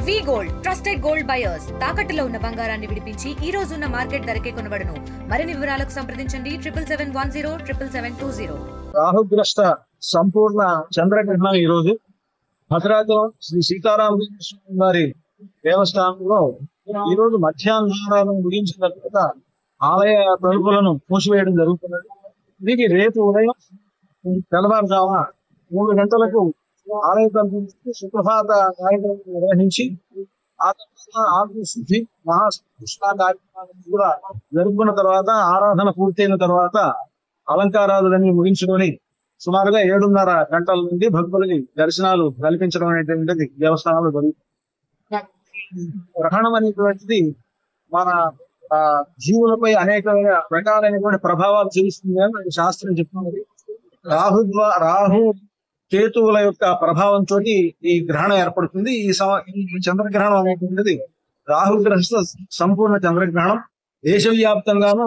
వి gold trusted gold buyers తాకట్టులో ఉన్న బంగారాన్ని విడిపించి ఈ రోజు ఉన్న మార్కెట్ ధరకే కొనబడును. మరిన్ని వివరాలకు సంప్రదించండి 7710772020. రాహుగ్రస్త సంపూర్ణ చంద్రగ్రహణం ఈ రోజు భద్రాచలం శ్రీ సీతారామస్వామి వారి దేవస్థానంలో ఈ రోజు మధ్యాహ్నం ముగించిన తర్వాత ఆలయ తలుపులను మూసివేయడం జరుగుతున్నది. దీనికి రేపు ఉదయం తెల్లవారుజామున 3 గంటలకు ఆలయ తలుపు సుప్రభాత కార్యక్రమం నిర్వహించి ఆ తర్వాత ఆకు శుద్ధి మహాకృష్ణ కార్యక్రమాలను కూడా జరుపుకున్న తర్వాత ఆరాధన పూర్తయిన తర్వాత అలంకారాలన్నీ ముగించుకొని సుమారుగా 7:30 గంటల నుండి భక్తులకి దర్శనాలు కల్పించడం అనేటువంటిది దేవస్థానంలో జరుగుతుంది. గ్రహణం అనేటువంటిది మన జీవులపై అనేక రకాలైనటువంటి ప్రభావాలు చూపిస్తుంది అని శాస్త్రం చెప్తున్నది. రాహు కేతువుల యొక్క ప్రభావంతో ఈ గ్రహణం ఏర్పడుతుంది. ఈ చంద్రగ్రహణం అనేటువంటిది రాహుగ్రహ సంపూర్ణ చంద్రగ్రహణం. దేశవ్యాప్తంగాను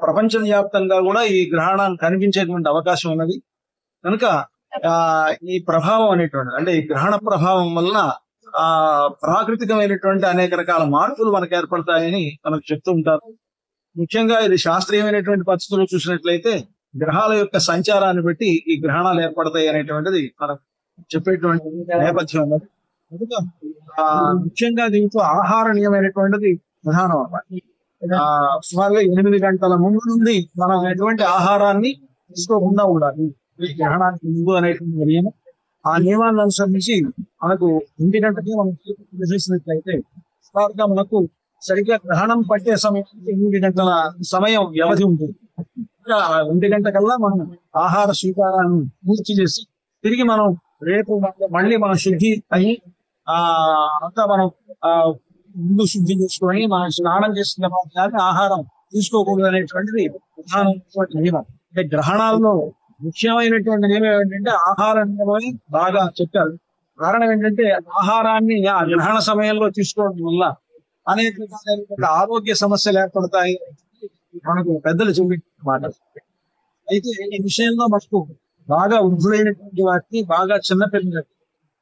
ప్రపంచ వ్యాప్తంగా కూడా ఈ గ్రహణం కనిపించేటువంటి అవకాశం ఉన్నది. కనుక ఈ ప్రభావం అనేటువంటి అంటే ఈ గ్రహణ ప్రభావం వలన ప్రాకృతికమైనటువంటి అనేక రకాల మార్పులు మనకు ఏర్పడతాయని మనకు చెప్తూ ఉంటారు. ముఖ్యంగా ఇది శాస్త్రీయమైనటువంటి పరిస్థితుల్లో చూసినట్లయితే గ్రహాల యొక్క సంచారాన్ని బట్టి ఈ గ్రహణాలు ఏర్పడతాయి అనేటువంటిది మనం చెప్పేటువంటి నేపథ్యం ఉన్నది. కనుక ముఖ్యంగా దీంట్లో ఆహార నియమైనటువంటిది ప్రధానం అన్నమాట. సుమారుగా 8 గంటల ముందు నుండి మనం ఎటువంటి ఆహారాన్ని తీసుకోకుండా ఉండాలి ఈ గ్రహణానికి ముందు అనేటువంటి నియమం. ఆ నియమాన్ని అనుసరించి మనకు 1 గంటకి మనం చేసినట్లయితే సుమారుగా మనకు సరిగ్గా గ్రహణం పట్టే సమయానికి 8 గంటల సమయం వ్యవధి ఉంటుంది. 1 గంట కల్లా మనం ఆహార స్వీకారాన్ని పూర్తి చేసి తిరిగి మనం రేపు మళ్ళీ మనం శుద్ధి అయ్యి అంతా మనం ముందు శుద్ధి చేసుకొని మనం స్నానం చేసిన ఆహారం తీసుకోకూడదు అనేటువంటిది ప్రధానమైనటువంటి నియమం. అంటే గ్రహణాల్లో ముఖ్యమైనటువంటి నియమం ఏంటంటే ఆహార నియమం బాగా చెప్పారు. కారణం ఏంటంటే ఆహారాన్ని ఆ గ్రహణ సమయంలో తీసుకోవడం వల్ల అనేక రకాలైనటువంటి ఆరోగ్య సమస్యలు ఏర్పడతాయి మనకు పెద్దలు చూపించమాట. అయితే ఈ విషయంలో మనకు బాగా వృద్ధులైనటువంటి వారికి, బాగా చిన్నపిల్లలకి,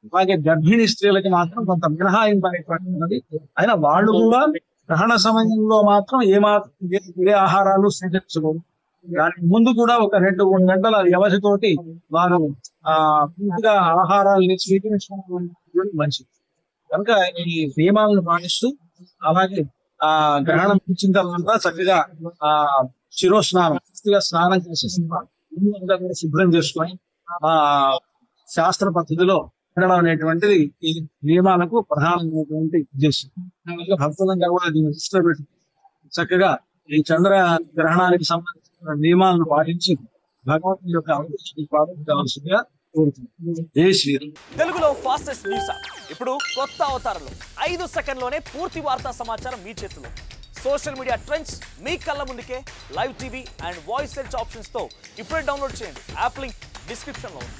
అలాగే గర్భిణీ స్త్రీలకి మాత్రం కొంత మినహాయింపు అనేటువంటి అయినా వాళ్ళు కూడా గ్రహణ సమయంలో మాత్రం ఏ ఆహారాలు స్వీకరించకూడదు. దానికి ముందు కూడా ఒక 2-3 గంటల వ్యవధితోటి వారు పూర్తిగా ఆహారాలని స్వీకరించడం మంచిది. కనుక ఈ నియమాలను పాటిస్తూ అలాగే గ్రహణం ఇచ్చిన తర్వాత చక్కగా శిరోస్నానం పూర్తిగా స్నానం చేసి శుభ్రం చేసుకొని శాస్త్ర పద్ధతిలో ఉండడం అనేటువంటిది ఈ నియమాలకు ప్రధానమైనటువంటి ఉద్దేశం. భక్తులంగా కూడా దీన్ని దృష్టిలో పెట్టి చక్కగా ఈ చంద్ర గ్రహణానికి సంబంధించిన నియమాలను పాటించి భగవంతుని యొక్క అవకాశాన్ని పాటించవలసిందిగా కోరుతుంది. జై శ్రీరామ్. తెలుగులో ఫాస్టెస్ట్ న్యూస్ ఇప్పుడు కొత్త అవతారంలో 5 సెకండ్లోనే పూర్తి వార్తా సమాచారం మీ చేతిలో. సోషల్ మీడియా ట్రెండ్స్ మీ కళ్ళ ముందుకే live TV and voice search options తో ఇప్పుడే డౌన్లోడ్ చేయండి. యాప్ లింక్ డిస్క్రిప్షన్ లో ఉంది.